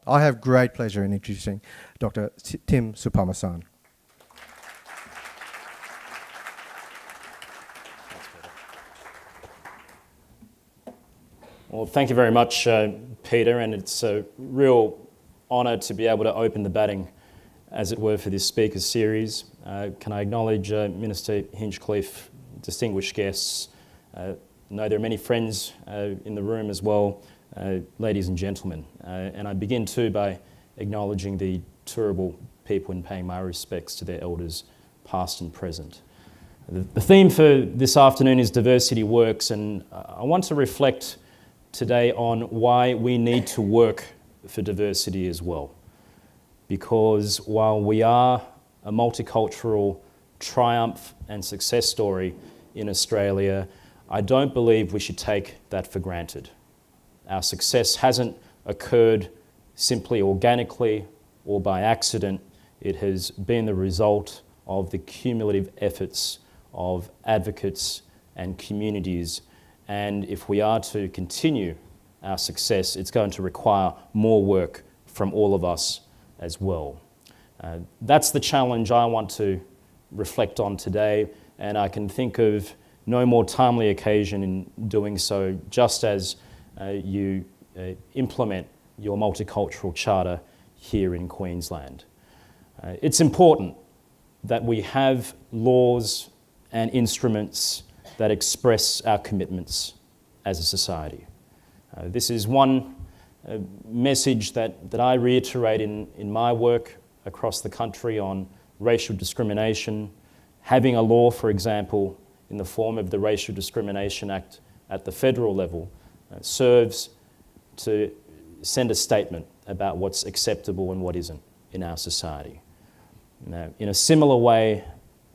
I have great pleasure in introducing Dr. Tim Soutphommasane. Well, thank you very much, Peter, and it's a real honour to be able to open the batting, as it were, for this speaker series. Can I acknowledge Minister Hinchcliffe, distinguished guests. I know there are many friends in the room as well, ladies and gentlemen. And I begin too by acknowledging the Turrbal people and paying my respects to their elders, past and present. The theme for this afternoon is Diversity Works, and I want to reflect today on why we need to work for diversity as well. Because while we are a multicultural triumph and success story in Australia, I don't believe we should take that for granted. Our success hasn't occurred simply organically or by accident. It has been the result of the cumulative efforts of advocates and communities. And if we are to continue our success, it's going to require more work from all of us as well. That's the challenge I want to reflect on today, and I can think of no more timely occasion in doing so, just as you implement your Multicultural Charter here in Queensland. It's important that we have laws and instruments that express our commitments as a society. This is one message that I reiterate in my work across the country on racial discrimination. Having a law, for example, in the form of the Racial Discrimination Act at the federal level serves to send a statement about what's acceptable and what isn't in our society. Now, in a similar way,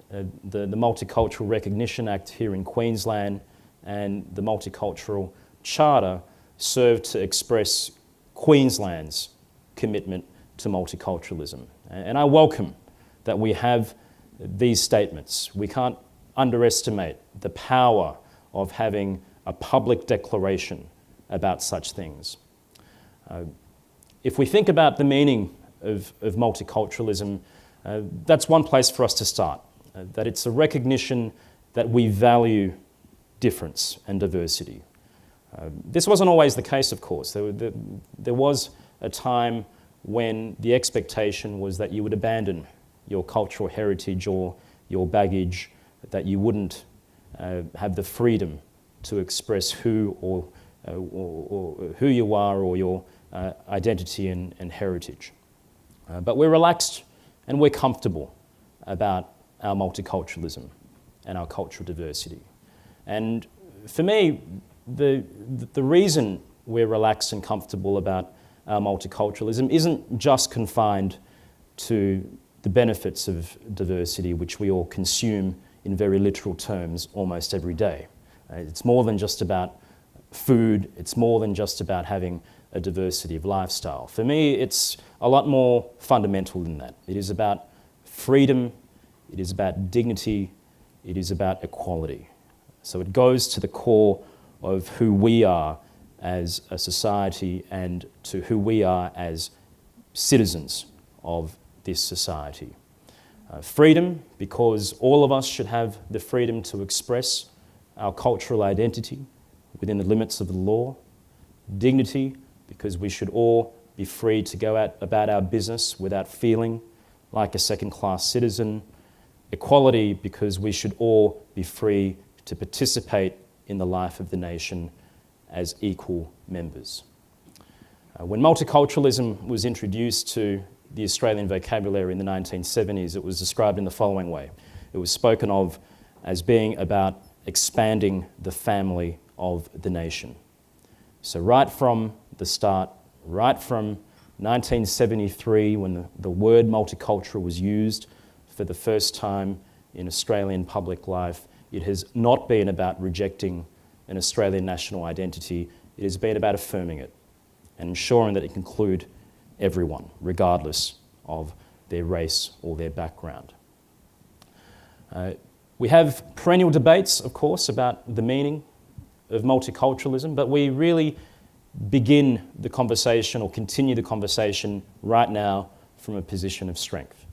the Multicultural Recognition Act here in Queensland and the Multicultural Charter serve to express Queensland's commitment to multiculturalism. And I welcome that we have these statements. We can't underestimate the power of having a public declaration about such things. If we think about the meaning of multiculturalism, that's one place for us to start. That it's a recognition that we value difference and diversity. This wasn't always the case, of course. There was a time when the expectation was that you would abandon your cultural heritage or your baggage, that you wouldn't have the freedom to express who or who you are or your identity and heritage. But we're relaxed and we're comfortable about our multiculturalism and our cultural diversity. And for me, the reason we're relaxed and comfortable about our multiculturalism isn't just confined to the benefits of diversity, which we all consume in very literal terms almost every day. It's more than just about food, it's more than just about having a diversity of lifestyle. For me, it's a lot more fundamental than that. It is about freedom, it is about dignity, it is about equality. So it goes to the core of who we are as a society and to who we are as citizens of this society. Freedom, because all of us should have the freedom to express our cultural identity within the limits of the law. Dignity, because we should all be free to go out about our business without feeling like a second-class citizen. Equality, because we should all be free to participate in the life of the nation as equal members. When multiculturalism was introduced to the Australian vocabulary in the 1970s, it was described in the following way. It was spoken of as being about expanding the family of the nation. So right from the start, right from 1973, when the word multicultural was used for the first time in Australian public life, it has not been about rejecting an Australian national identity. It has been about affirming it and ensuring that it can include everyone, regardless of their race or their background. We have perennial debates, of course, about the meaning of multiculturalism, but we really begin the conversation or continue the conversation right now from a position of strength.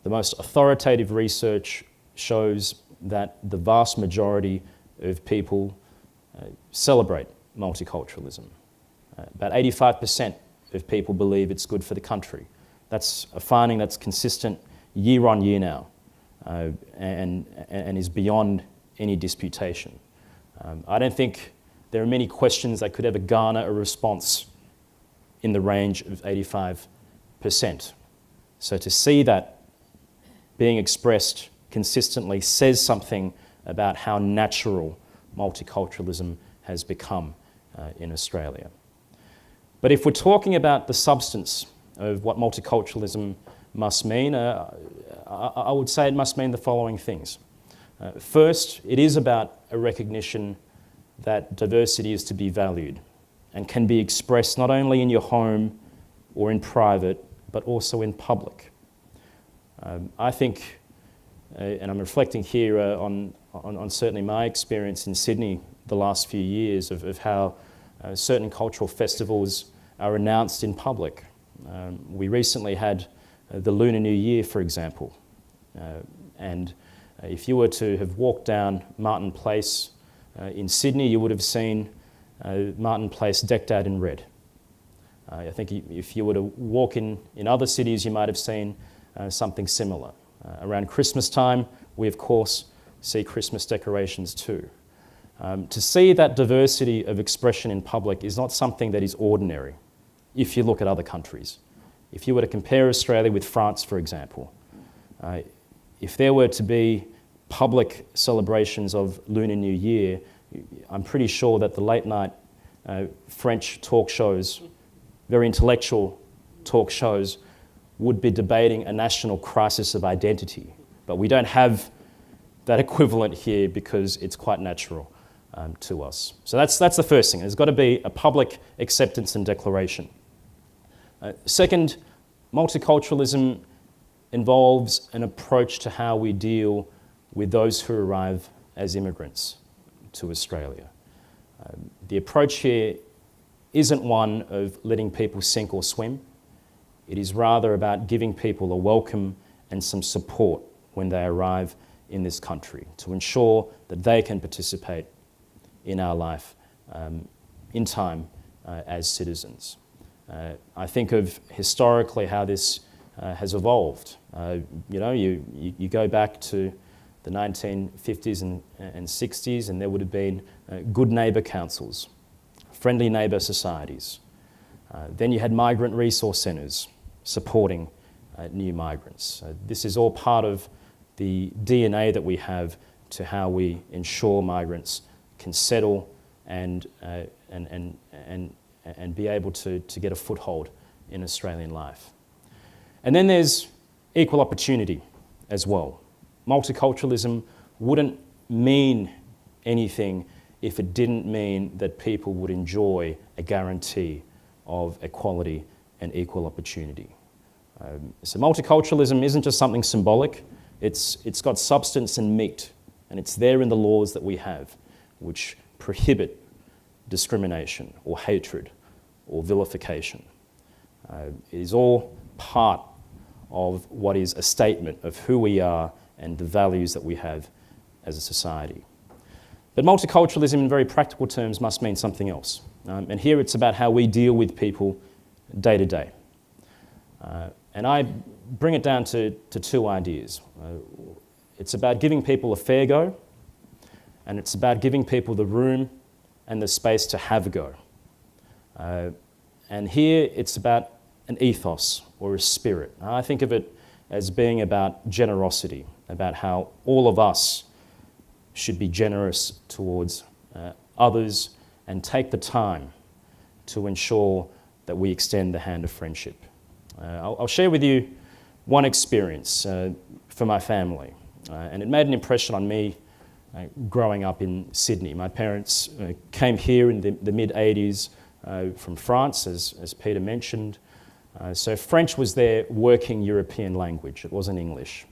The most authoritative research shows that the vast majority of people celebrate multiculturalism. About 85% of people believe it's good for the country. That's a finding that's consistent year on year now and is beyond any disputation. I don't think there are many questions that could ever garner a response in the range of 85%. So to see that being expressed consistently says something about how natural multiculturalism has become in Australia. But if we're talking about the substance of what multiculturalism must mean, I would say it must mean the following things. First, it is about a recognition that diversity is to be valued and can be expressed not only in your home or in private, but also in public. I think, and I'm reflecting here on certainly my experience in Sydney the last few years of how certain cultural festivals are announced in public. We recently had the Lunar New Year, for example, and if you were to have walked down Martin Place in Sydney, you would have seen Martin Place decked out in red. I think if you were to walk in other cities, you might have seen something similar. Around Christmas time, we of course see Christmas decorations too. To see that diversity of expression in public is not something that is ordinary if you look at other countries. If you were to compare Australia with France, for example, if there were to be public celebrations of Lunar New Year, I'm pretty sure that the late night French talk shows, very intellectual talk shows, would be debating a national crisis of identity. But we don't have that equivalent here because it's quite natural to us. So that's the first thing. There's got to be a public acceptance and declaration. Second, multiculturalism involves an approach to how we deal with those who arrive as immigrants to Australia. The approach here isn't one of letting people sink or swim. It is rather about giving people a welcome and some support when they arrive in this country to ensure that they can participate in our life in time as citizens. I think of historically how this has evolved. You go back to the 1950s and 60s, and there would have been good neighbour councils, friendly neighbour societies. Then you had migrant resource centres supporting new migrants. This is all part of the DNA that we have to how we ensure migrants can settle and be able to get a foothold in Australian life. And then there's equal opportunity as well. Multiculturalism wouldn't mean anything if it didn't mean that people would enjoy a guarantee of equality and equal opportunity. So multiculturalism isn't just something symbolic, it's got substance and meat, and it's there in the laws that we have, which prohibit discrimination or hatred or vilification. It is all part of what is a statement of who we are and the values that we have as a society. But multiculturalism in very practical terms must mean something else. And here it's about how we deal with people day to day. And I bring it down to two ideas. It's about giving people a fair go, and it's about giving people the room and the space to have a go. And here it's about an ethos or a spirit. I think of it as being about generosity, about how all of us should be generous towards others and take the time to ensure that we extend the hand of friendship. I'll share with you one experience for my family, and it made an impression on me growing up in Sydney. My parents came here in the mid-80s from France, as Peter mentioned. So French was their working European language. It wasn't English.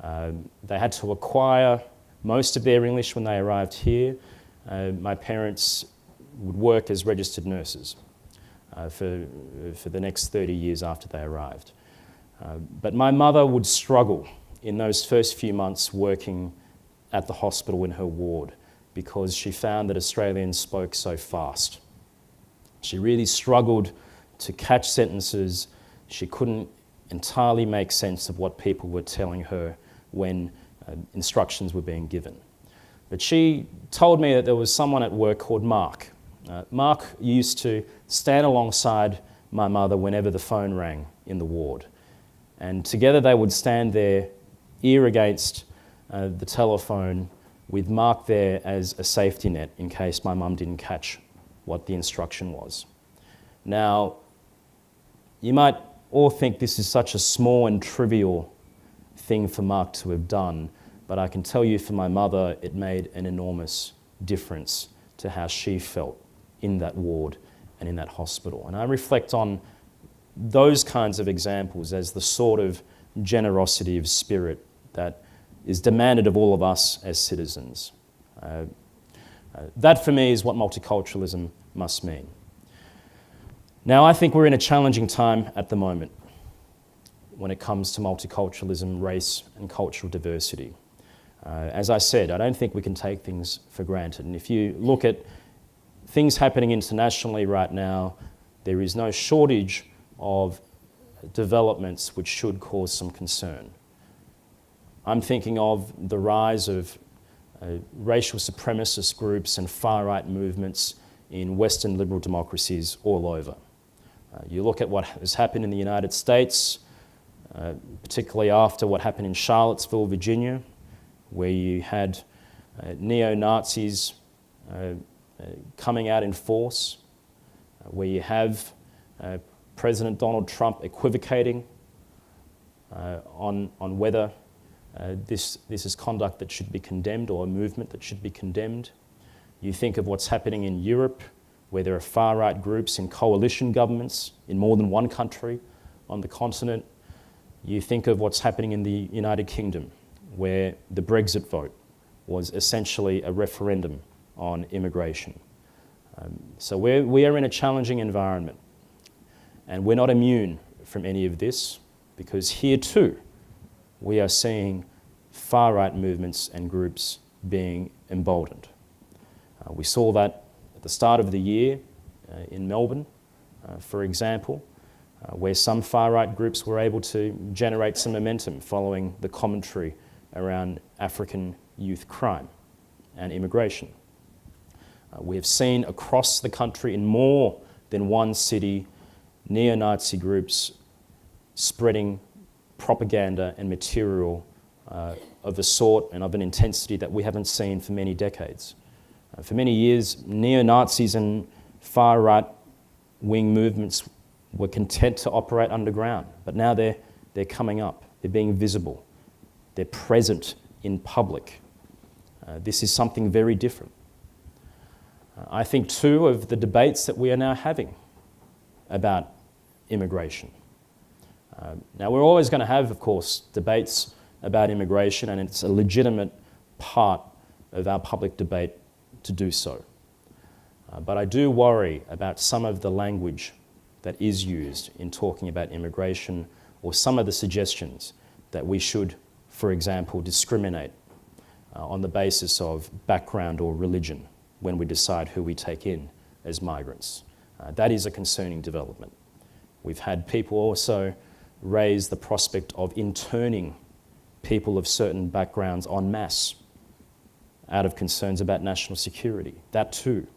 They had to acquire most of their English when they arrived here. My parents would work as registered nurses for the next 30 years after they arrived. But my mother would struggle in those first few months working at the hospital in her ward because she found that Australians spoke so fast. She really struggled to catch sentences. She couldn't entirely make sense of what people were telling her when instructions were being given. But she told me that there was someone at work called Mark. Mark used to stand alongside my mother whenever the phone rang in the ward. And together they would stand there, ear against the telephone, with Mark there as a safety net in case my mum didn't catch what the instruction was. Now, you might all think this is such a small and trivial thing for Mark to have done, but I can tell you for my mother, it made an enormous difference to how she felt in that ward and in that hospital. And I reflect on those kinds of examples as the sort of generosity of spirit that is demanded of all of us as citizens. That for me is what multiculturalism must mean. Now, I think we're in a challenging time at the moment when it comes to multiculturalism, race and cultural diversity. As I said, I don't think we can take things for granted. And if you look at things happening internationally right now, there is no shortage of developments which should cause some concern. I'm thinking of the rise of racial supremacist groups and far-right movements in Western liberal democracies all over. You look at what has happened in the United States, particularly after what happened in Charlottesville, Virginia, where you had neo-Nazis coming out in force, where you have President Donald Trump equivocating on whether this is conduct that should be condemned or a movement that should be condemned. You think of what's happening in Europe, where there are far-right groups in coalition governments in more than one country on the continent. You think of what's happening in the United Kingdom, where the Brexit vote was essentially a referendum on immigration. So we are in a challenging environment, and we're not immune from any of this, because here too we are seeing far-right movements and groups being emboldened. We saw that at the start of the year in Melbourne, for example, where some far-right groups were able to generate some momentum following the commentary around African youth crime and immigration. We have seen across the country in more than one city neo-Nazi groups spreading propaganda and material of a sort and of an intensity that we haven't seen for many decades. For many years, neo-Nazis and far-right wing movements were content to operate underground, but now they're coming up, they're being visible, they're present in public. This is something very different. I think too of the debates that we are now having about immigration. Now, we're always going to have, of course, debates about immigration, and it's a legitimate part of our public debate to do so. But I do worry about some of the language that is used in talking about immigration, or some of the suggestions that we should, for example, discriminate on the basis of background or religion when we decide who we take in as migrants. That is a concerning development. We've had people also raise the prospect of interning people of certain backgrounds en masse out of concerns about national security. That too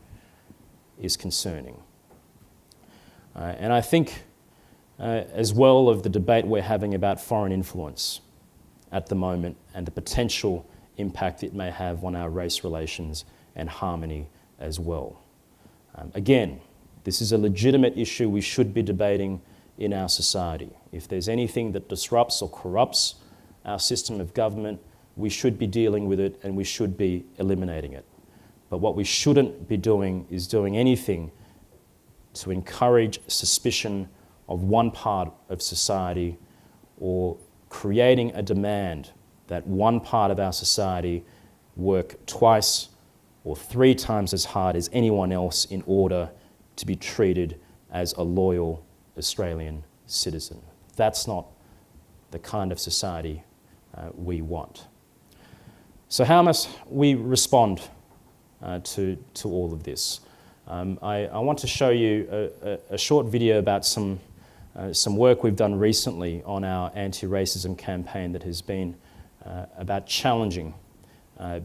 is concerning. And I think as well of the debate we're having about foreign influence at the moment and the potential impact it may have on our race relations and harmony as well. Again, this is a legitimate issue we should be debating in our society. If there's anything that disrupts or corrupts our system of government, we should be dealing with it and we should be eliminating it. But what we shouldn't be doing is doing anything to encourage suspicion of one part of society or creating a demand that one part of our society work twice or 3 times as hard as anyone else in order to be treated as a loyal Australian citizen. That's not the kind of society we want. So how must we respond to all of this? I want to show you a short video about some work we've done recently on our anti-racism campaign that has been about challenging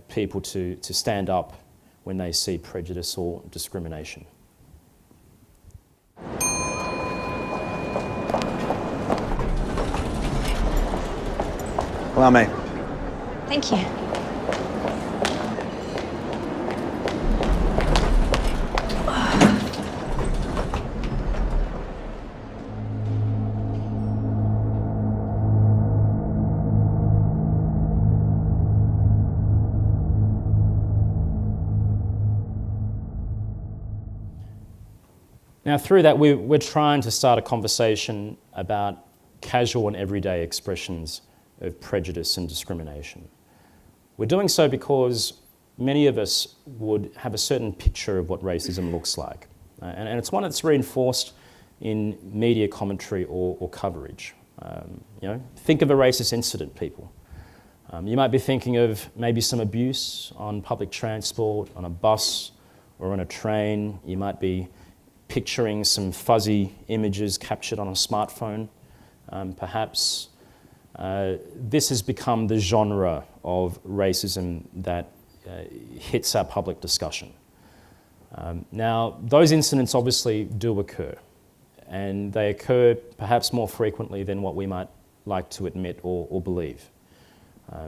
people to stand up when they see prejudice or discrimination. Allow me. Thank you. Now, through that, we're trying to start a conversation about casual and everyday expressions of prejudice and discrimination. We're doing so because many of us would have a certain picture of what racism looks like. And it's one that's reinforced in media commentary or coverage. Think of a racist incident, people. You might be thinking of maybe some abuse on public transport, on a bus or on a train. You might be picturing some fuzzy images captured on a smartphone. Perhaps this has become the genre of racism that hits our public discussion. Now, those incidents obviously do occur, and they occur perhaps more frequently than what we might like to admit or believe.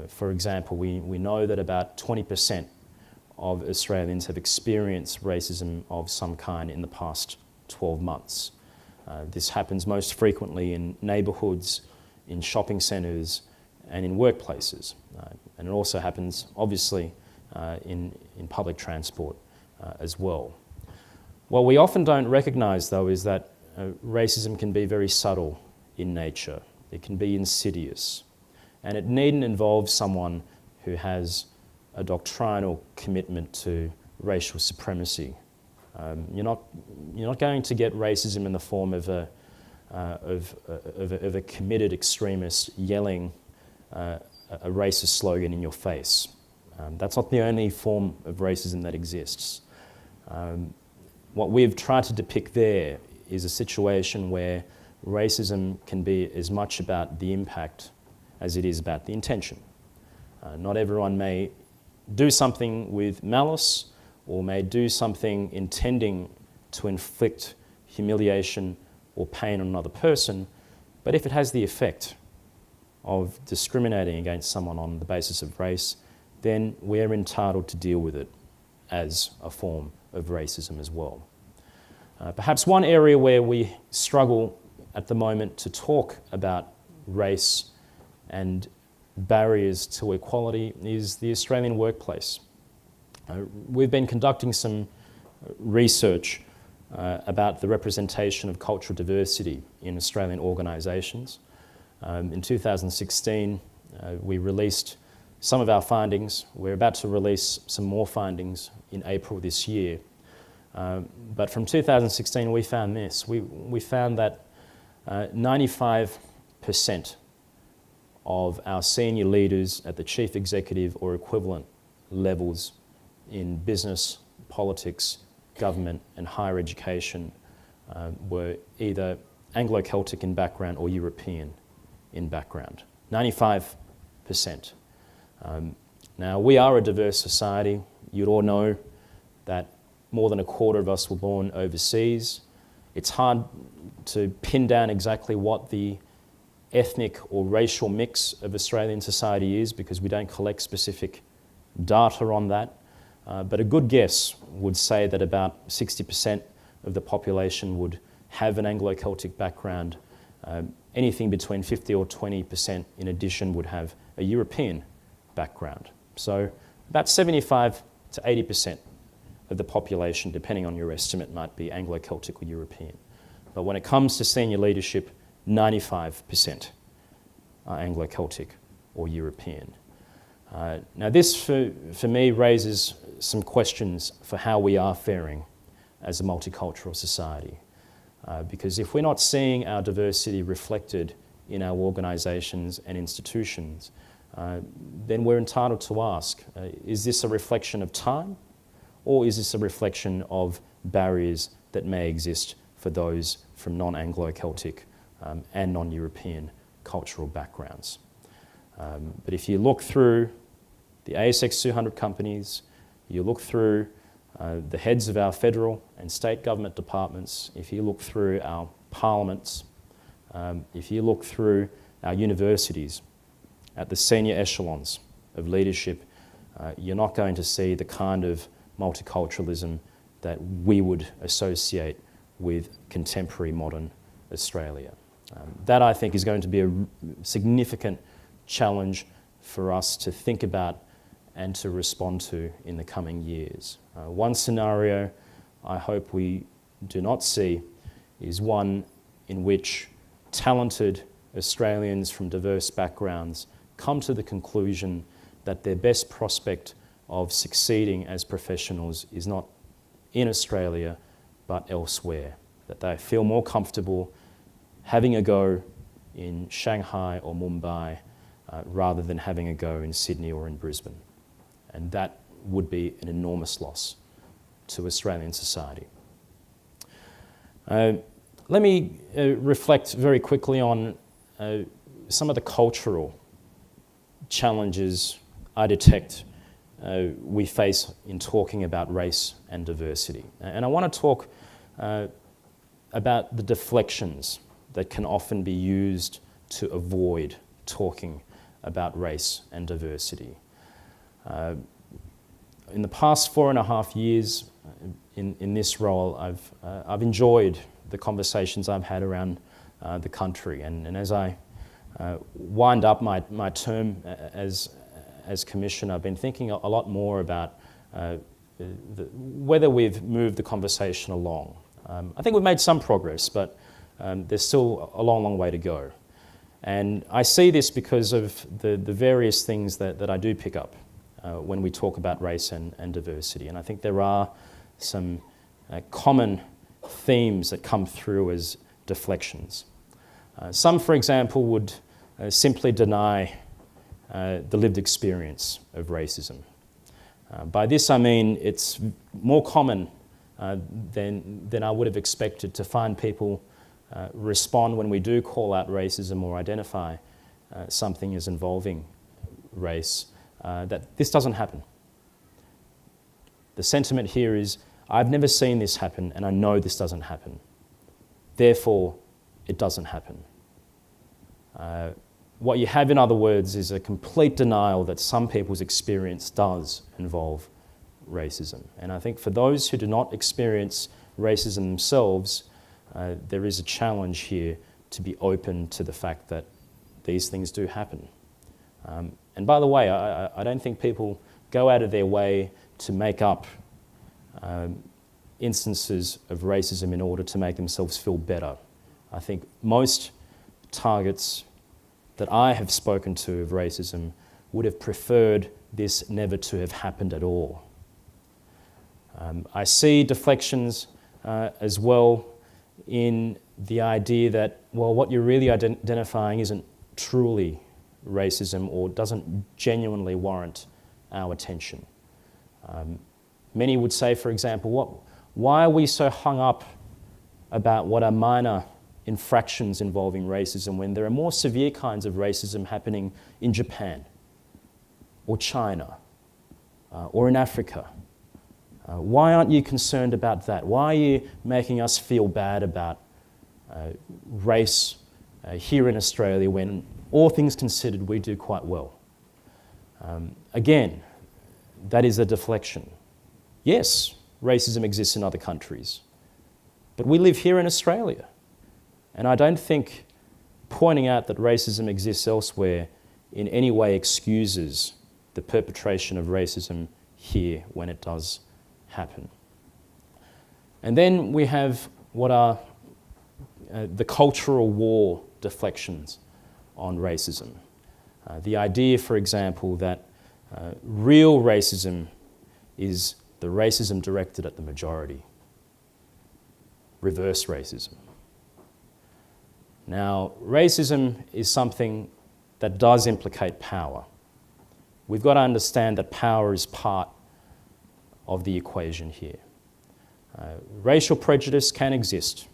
For example, we know that about 20% of Australians have experienced racism of some kind in the past 12 months. This happens most frequently in neighbourhoods, in shopping centres and in workplaces. And it also happens, obviously, in public transport as well. What we often don't recognise, though, is that racism can be very subtle in nature. It can be insidious. And it needn't involve someone who has a doctrinal commitment to racial supremacy. You're not going to get racism in the form of a committed extremist yelling a racist slogan in your face. That's not the only form of racism that exists. What we've tried to depict there is a situation where racism can be as much about the impact as it is about the intention. Not everyone may do something with malice or may do something intending to inflict humiliation or pain on another person, but if it has the effect of discriminating against someone on the basis of race, then we're entitled to deal with it as a form of racism as well. Perhaps one area where we struggle at the moment to talk about race and barriers to equality is the Australian workplace. We've been conducting some research about the representation of cultural diversity in Australian organisations. In 2016, we released some of our findings. We're about to release some more findings in April this year. But from 2016, we found this. We found that 95% of our senior leaders at the chief executive or equivalent levels in business, politics, government and higher education were either Anglo-Celtic in background or European in background. 95%. Now, we are a diverse society. You'd all know that more than a quarter of us were born overseas. It's hard to pin down exactly what the ethnic or racial mix of Australian society is because we don't collect specific data on that. But a good guess would say that about 60% of the population would have an Anglo-Celtic background. Anything between 50 or 20% in addition would have a European background. So about 75 to 80% of the population, depending on your estimate, might be Anglo-Celtic or European. But when it comes to senior leadership, 95% are Anglo-Celtic or European. Now this, for me, raises some questions for how we are faring as a multicultural society. Because if we're not seeing our diversity reflected in our organisations and institutions, then we're entitled to ask, is this a reflection of time, or is this a reflection of barriers that may exist for those from non-Anglo-Celtic and non-European cultural backgrounds? But if you look through the ASX 200 companies, you look through the heads of our federal and state government departments, if you look through our parliaments, if you look through our universities, at the senior echelons of leadership, you're not going to see the kind of multiculturalism that we would associate with contemporary modern Australia. That, I think, is going to be a significant challenge for us to think about and to respond to in the coming years. One scenario I hope we do not see is one in which talented Australians from diverse backgrounds come to the conclusion that their best prospect of succeeding as professionals is not in Australia but elsewhere, that they feel more comfortable having a go in Shanghai or Mumbai rather than having a go in Sydney or in Brisbane. And that would be an enormous loss to Australian society. Let me reflect very quickly on some of the cultural challenges I detect we face in talking about race and diversity. And I want to talk about the deflections that can often be used to avoid talking about race and diversity. In the past 4.5 years in this role, I've enjoyed the conversations I've had around the country, and as I wind up my term as Commissioner, I've been thinking a lot more about whether we've moved the conversation along. I think we've made some progress, but there's still a long way to go. And I see this because of the various things that I do pick up when we talk about race and diversity. And I think there are some common themes that come through as deflections. Some, for example, would simply deny the lived experience of racism. By this I mean it's more common than I would have expected to find people respond when we do call out racism or identify something as involving race, that this doesn't happen. The sentiment here is, I've never seen this happen and I know this doesn't happen. Therefore, it doesn't happen. What you have, in other words, is a complete denial that some people's experience does involve racism. And I think for those who do not experience racism themselves, there is a challenge here to be open to the fact that these things do happen. And by the way, I don't think people go out of their way to make up instances of racism in order to make themselves feel better. I think most targets that I have spoken to of racism would have preferred this never to have happened at all. I see deflections as well in the idea that, well, what you're really identifying isn't truly racism or doesn't genuinely warrant our attention. Many would say, for example, why are we so hung up about what are minor infractions involving racism when there are more severe kinds of racism happening in Japan or China or in Africa? Why aren't you concerned about that? Why are you making us feel bad about race here in Australia when, all things considered, we do quite well? Again, that is a deflection. Yes, racism exists in other countries, but we live here in Australia. And I don't think pointing out that racism exists elsewhere in any way excuses the perpetration of racism here when it does happen. And then we have what are the cultural war deflections on racism. The idea, for example, that Real racism is the racism directed at the majority. Reverse racism. Now, racism is something that does implicate power. We've got to understand that power is part of the equation here. Racial prejudice can exist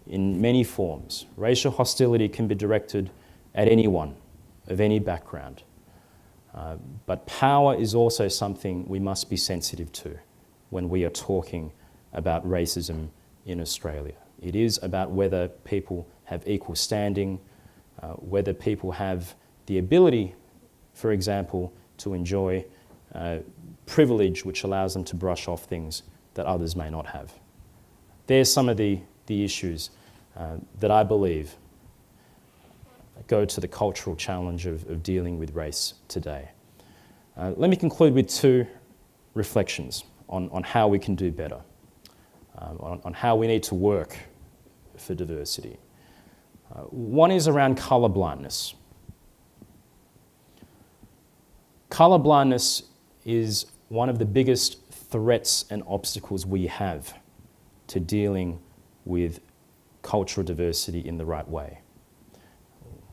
in many forms. Racial hostility can be directed at anyone of any background. But power is also something we must be sensitive to when we are talking about racism in Australia. It is about whether people have equal standing, whether people have the ability, for example, to enjoy privilege which allows them to brush off things that others may not have. There's some of the issues that I believe go to the cultural challenge of dealing with race today. Let me conclude with two reflections on how we can do better, on how we need to work for diversity. One is around colour blindness. Colour blindness is one of the biggest threats and obstacles we have to dealing with cultural diversity in the right way.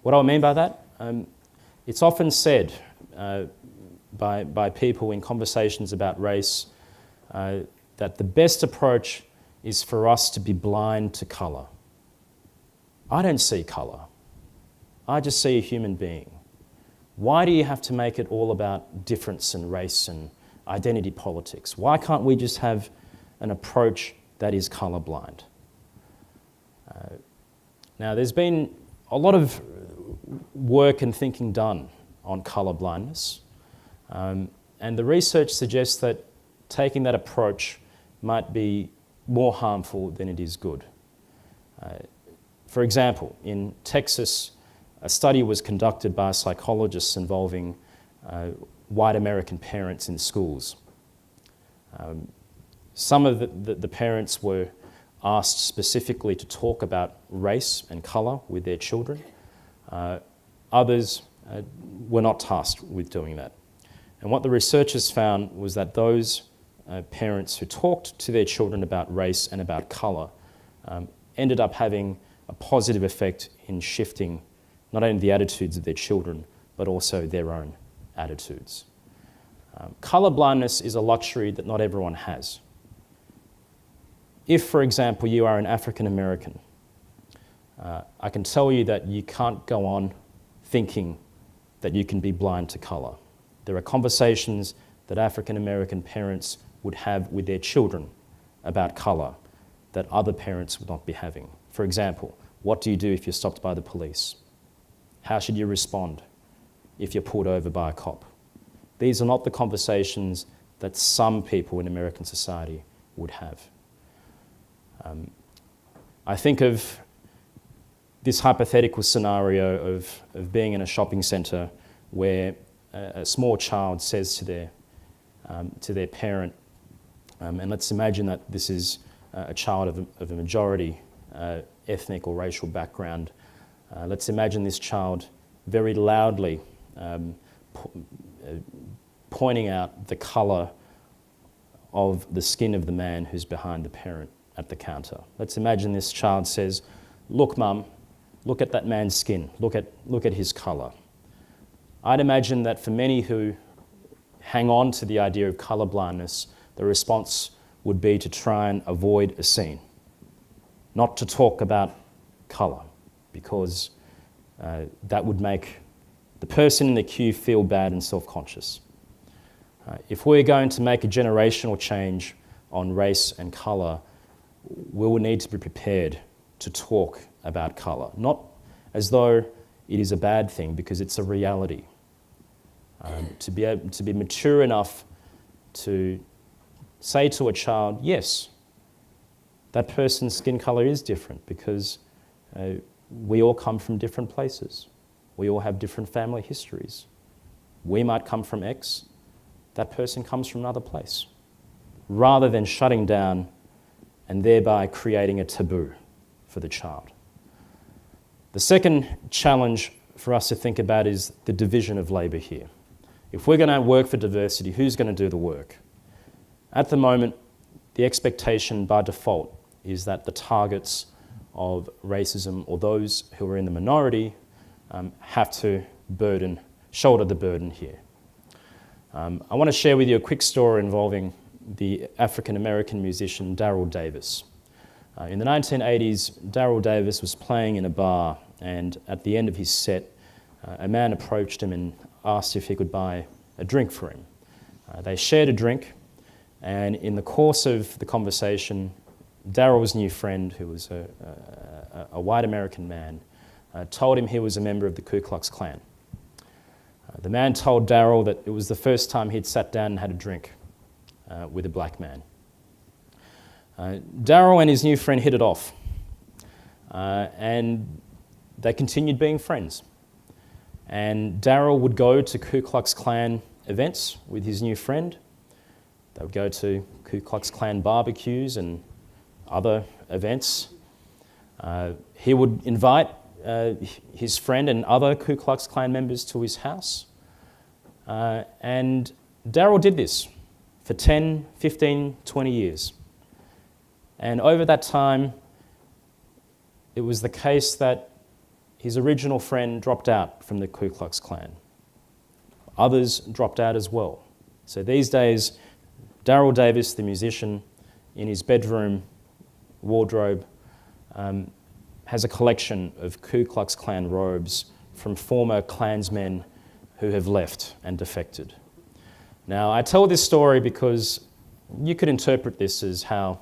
What do I mean by that? It's often said by people in conversations about race that the best approach is for us to be blind to colour. I don't see colour. I just see a human being. Why do you have to make it all about difference and race and identity politics? Why can't we just have an approach that is colourblind? Now, there's been a lot of work and thinking done on colour blindness, and the research suggests that taking that approach might be more harmful than it is good. For example, in Texas, a study was conducted by psychologists involving white American parents in schools. Some of the parents were asked specifically to talk about race and colour with their children. Others were not tasked with doing that. And what the researchers found was that those parents who talked to their children about race and about colour ended up having a positive effect in shifting not only the attitudes of their children, but also their own attitudes. Colour blindness is a luxury that not everyone has. If, for example, you are an African American, I can tell you that you can't go on thinking that you can be blind to colour. There are conversations that African American parents would have with their children about colour that other parents would not be having. For example, what do you do if you're stopped by the police? How should you respond if you're pulled over by a cop? These are not the conversations that some people in American society would have. I think of this hypothetical scenario of being in a shopping centre where a small child says to their parent, and let's imagine that this is a child of a majority ethnic or racial background. Let's imagine this child very loudly pointing out the colour of the skin of the man who's behind the parent at the counter. Let's imagine this child says, "Look, Mum, look at that man's skin, look at his colour." I'd imagine that for many who hang on to the idea of colour blindness, the response would be to try and avoid a scene, not to talk about colour, because that would make the person in the queue feel bad and self-conscious. If we're going to make a generational change on race and colour, we will need to be prepared to talk about colour, not as though it is a bad thing, because it's a reality. To be mature enough to say to a child, yes, that person's skin colour is different, because we all come from different places. We all have different family histories. We might come from X, that person comes from another place, rather than shutting down and thereby creating a taboo for the child. The second challenge for us to think about is the division of labour here. If we're going to work for diversity, who's going to do the work? At the moment, the expectation by default is that the targets of racism, or those who are in the minority, have to shoulder the burden here. I want to share with you a quick story involving the African-American musician Darrell Davis. In the 1980s, Darrell Davis was playing in a bar, and at the end of his set, a man approached him and asked if he could buy a drink for him. They shared a drink, and in the course of the conversation, Darrell's new friend, who was a white American man, told him he was a member of the Ku Klux Klan. The man told Darrell that it was the first time he'd sat down and had a drink with a black man. Darrell and his new friend hit it off, and they continued being friends. And Darrell would go to Ku Klux Klan events with his new friend. They would go to Ku Klux Klan barbecues and other events. He would invite his friend and other Ku Klux Klan members to his house. And Darrell did this for 10, 15, 20 years. And over that time, it was the case that his original friend dropped out from the Ku Klux Klan. Others dropped out as well. So these days, Darrell Davis, the musician, in his bedroom wardrobe, has a collection of Ku Klux Klan robes from former Klansmen who have left and defected. Now, I tell this story because you could interpret this as how,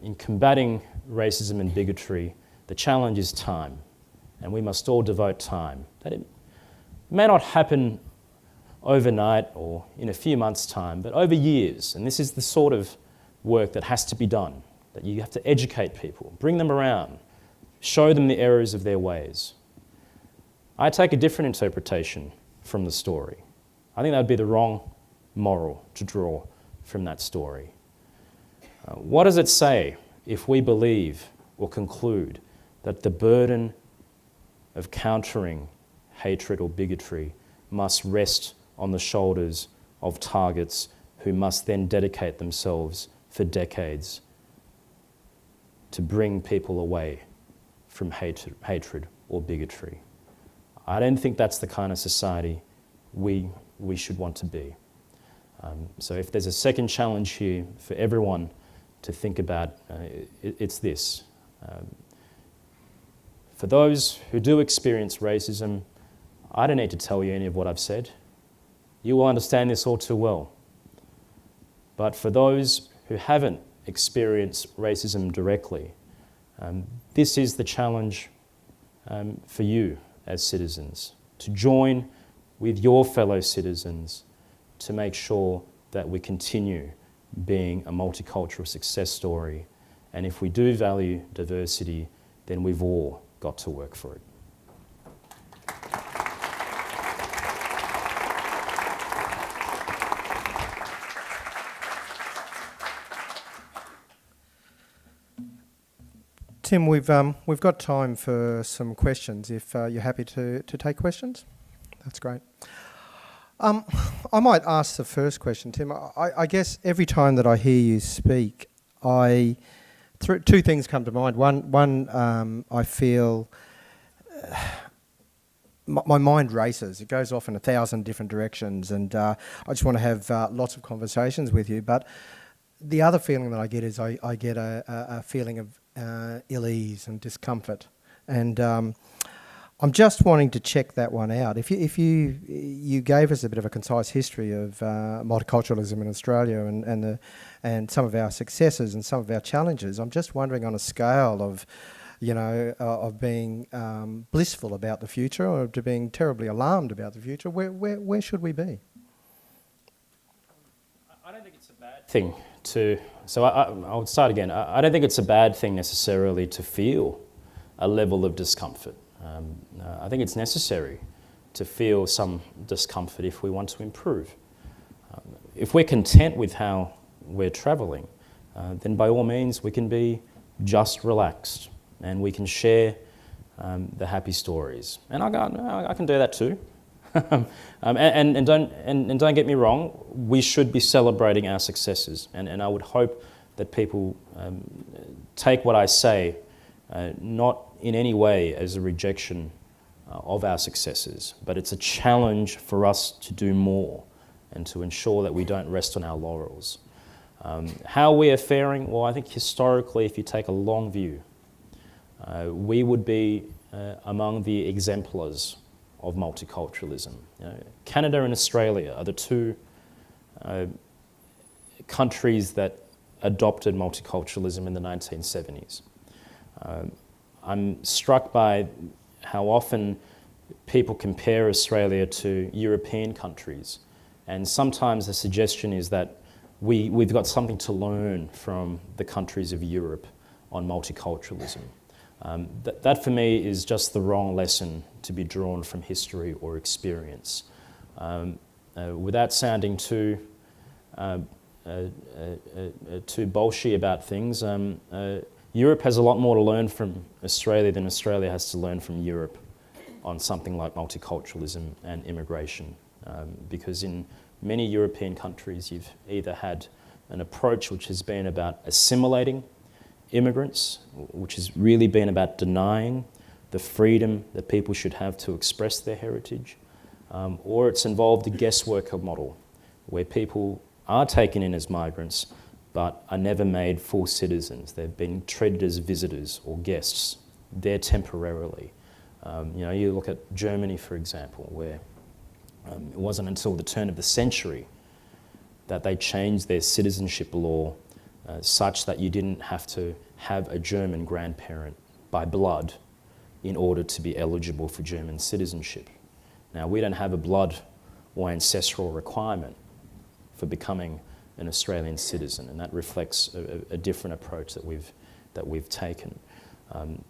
in combating racism and bigotry, the challenge is time, and we must all devote time. That it may not happen overnight or in a few months' time, but over years, and this is the sort of work that has to be done, that you have to educate people, bring them around, show them the errors of their ways. I take a different interpretation from the story. I think that would be the wrong moral to draw from that story. What does it say if we believe or conclude that the burden of countering hatred or bigotry must rest on the shoulders of targets who must then dedicate themselves for decades to bring people away from hatred or bigotry? I don't think that's the kind of society we should want to be. So if there's a second challenge here for everyone to think about, it's this. For those who do experience racism, I don't need to tell you any of what I've said. You will understand this all too well. But for those who haven't experienced racism directly, this is the challenge for you as citizens, to join with your fellow citizens to make sure that we continue being a multicultural success story. And if we do value diversity, then we've all got to work for it. Tim, we've got time for some questions. If you're happy to take questions, that's great. I might ask the first question, Tim. I guess every time that I hear you speak, two things come to mind. One, I feel my mind races. It goes off in 1,000 different directions, and I just want to have lots of conversations with you. But the other feeling that I get is I get a feeling of ill-ease and discomfort, and I'm just wanting to check that one out. If you gave us a bit of a concise history of multiculturalism in Australia and some of our successes and some of our challenges, I'm just wondering on a scale of, of being blissful about the future or to being terribly alarmed about the future, where should we be? I don't think it's a bad thing to. So I'll start again. I don't think it's a bad thing necessarily to feel a level of discomfort. I think it's necessary to feel some discomfort if we want to improve. If we're content with how we're travelling, then by all means we can be just relaxed and we can share the happy stories. And I can do that too. and don't get me wrong, we should be celebrating our successes, and I would hope that people take what I say not in any way as a rejection of our successes, but it's a challenge for us to do more and to ensure that we don't rest on our laurels. How we are faring? Well, I think historically, if you take a long view, we would be among the exemplars of multiculturalism. Canada and Australia are the two countries that adopted multiculturalism in the 1970s. I'm struck by how often people compare Australia to European countries, and sometimes the suggestion is that we've got something to learn from the countries of Europe on multiculturalism. That for me is just the wrong lesson to be drawn from history or experience. Without sounding too bolshy about things, Europe has a lot more to learn from Australia than Australia has to learn from Europe on something like multiculturalism and immigration. Because in many European countries, you've either had an approach which has been about assimilating immigrants, which has really been about denying the freedom that people should have to express their heritage, or it's involved a guest worker model where people are taken in as migrants but are never made full citizens. They've been treated as visitors or guests there temporarily. You look at Germany, for example, where it wasn't until the turn of the century that they changed their citizenship law such that you didn't have to have a German grandparent by blood in order to be eligible for German citizenship. Now, we don't have a blood or ancestral requirement for becoming an Australian citizen, and that reflects a different approach that we've taken.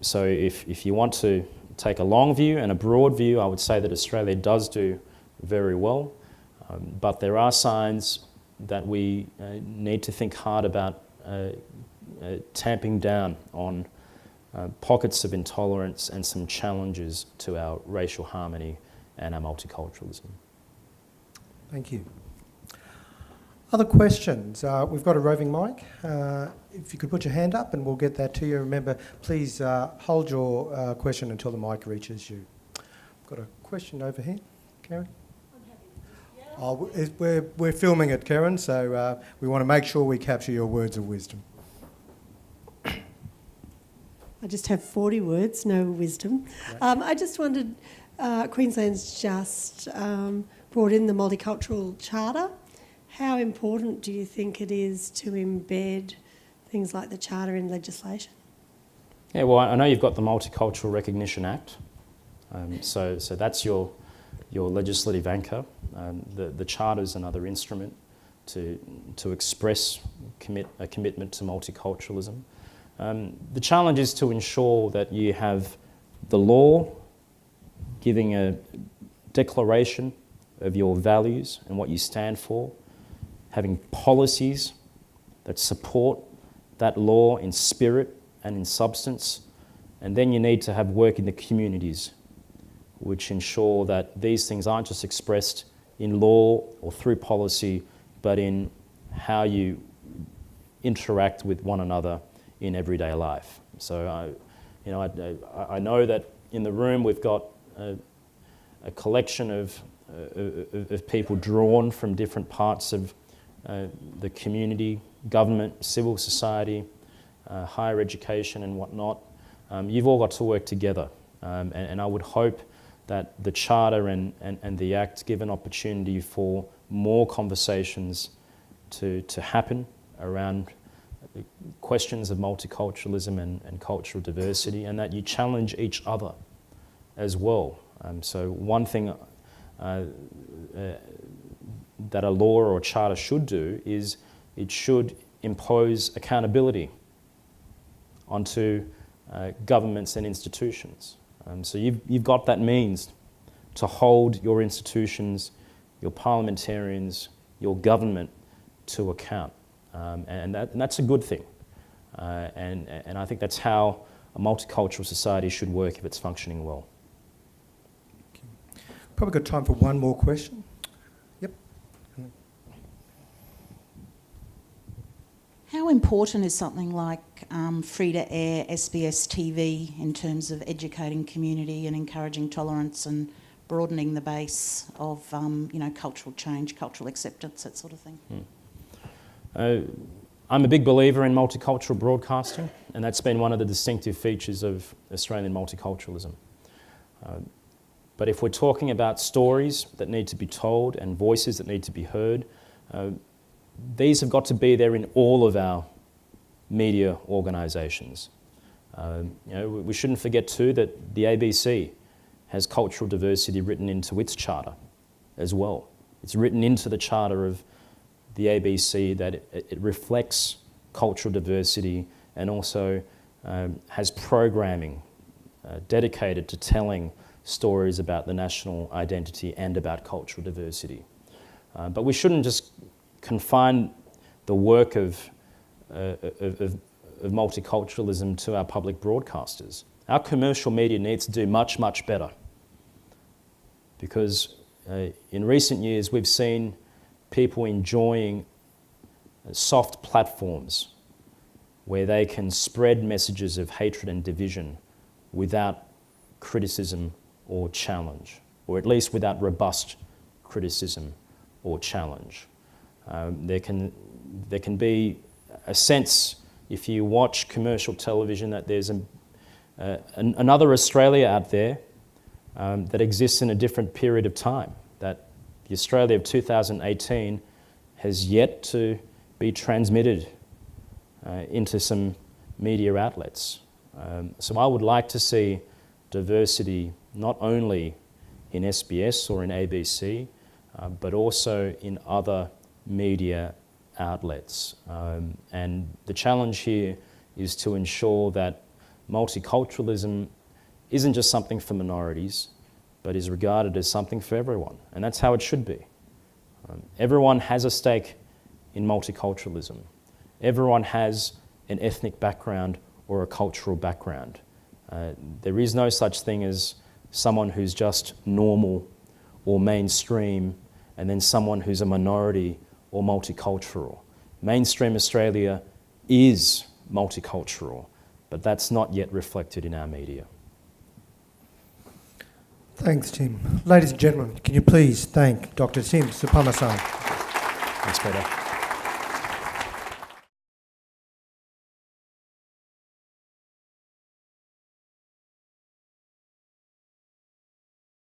So if you want to take a long view and a broad view, I would say that Australia does do very well, but there are signs that we need to think hard about tamping down on pockets of intolerance and some challenges to our racial harmony and our multiculturalism. Thank you. Other questions? We've got a roving mic. If you could put your hand up and we'll get that to you. Remember, please hold your question until the mic reaches you. I've got a question over here. Karen? Oh, we're filming it, Karen, so we want to make sure we capture your words of wisdom. I just have 40 words, no wisdom. Right. I just wondered, Queensland's just brought in the Multicultural Charter. How important do you think it is to embed things like the Charter in legislation? Yeah, well, I know you've got the Multicultural Recognition Act, so that's your legislative anchor. The Charter is another instrument to express a commitment to multiculturalism. The challenge is to ensure that you have the law giving a declaration of your values and what you stand for, having policies that support that law in spirit and in substance, and then you need to have work in the communities which ensure that these things aren't just expressed in law or through policy, but in how you interact with one another in everyday life. So I know that in the room we've got a collection of people drawn from different parts of the community, government, civil society, higher education and whatnot. You've all got to work together, and I would hope that the Charter and the Act give an opportunity for more conversations to happen around questions of multiculturalism and cultural diversity, and that you challenge each other as well. So one thing that a law or a charter should do is it should impose accountability onto governments and institutions. So you've got that means to hold your institutions, your parliamentarians, your government to account. And that's a good thing. And I think that's how a multicultural society should work if it's functioning well. Probably got time for one more question. Yep. How important is something like free-to-air SBS TV in terms of educating community and encouraging tolerance and broadening the base of cultural change, cultural acceptance, that sort of thing? I'm a big believer in multicultural broadcasting, and that's been one of the distinctive features of Australian multiculturalism. But if we're talking about stories that need to be told and voices that need to be heard, these have got to be there in all of our media organisations. We shouldn't forget too that the ABC has cultural diversity written into its charter as well. It's written into the charter of the ABC that it reflects cultural diversity and also has programming dedicated to telling stories about the national identity and about cultural diversity. But we shouldn't just confine the work of multiculturalism to our public broadcasters. Our commercial media needs to do much, much better, because in recent years we've seen people enjoying soft platforms where they can spread messages of hatred and division without criticism or challenge, or at least without robust criticism or challenge. There can be a sense, if you watch commercial television, that there's another Australia out there that exists in a different period of time, that the Australia of 2018 has yet to be transmitted into some media outlets. So I would like to see diversity not only in SBS or in ABC, but also in other media outlets. And the challenge here is to ensure that multiculturalism isn't just something for minorities, but is regarded as something for everyone. And that's how it should be. Everyone has a stake in multiculturalism. Everyone has an ethnic background or a cultural background. There is no such thing as someone who's just normal or mainstream and then someone who's a minority or multicultural. Mainstream Australia is multicultural, but that's not yet reflected in our media. Thanks, Tim. Ladies and gentlemen, can you please thank Dr. Tim Soutphommasane. Thanks, Peter.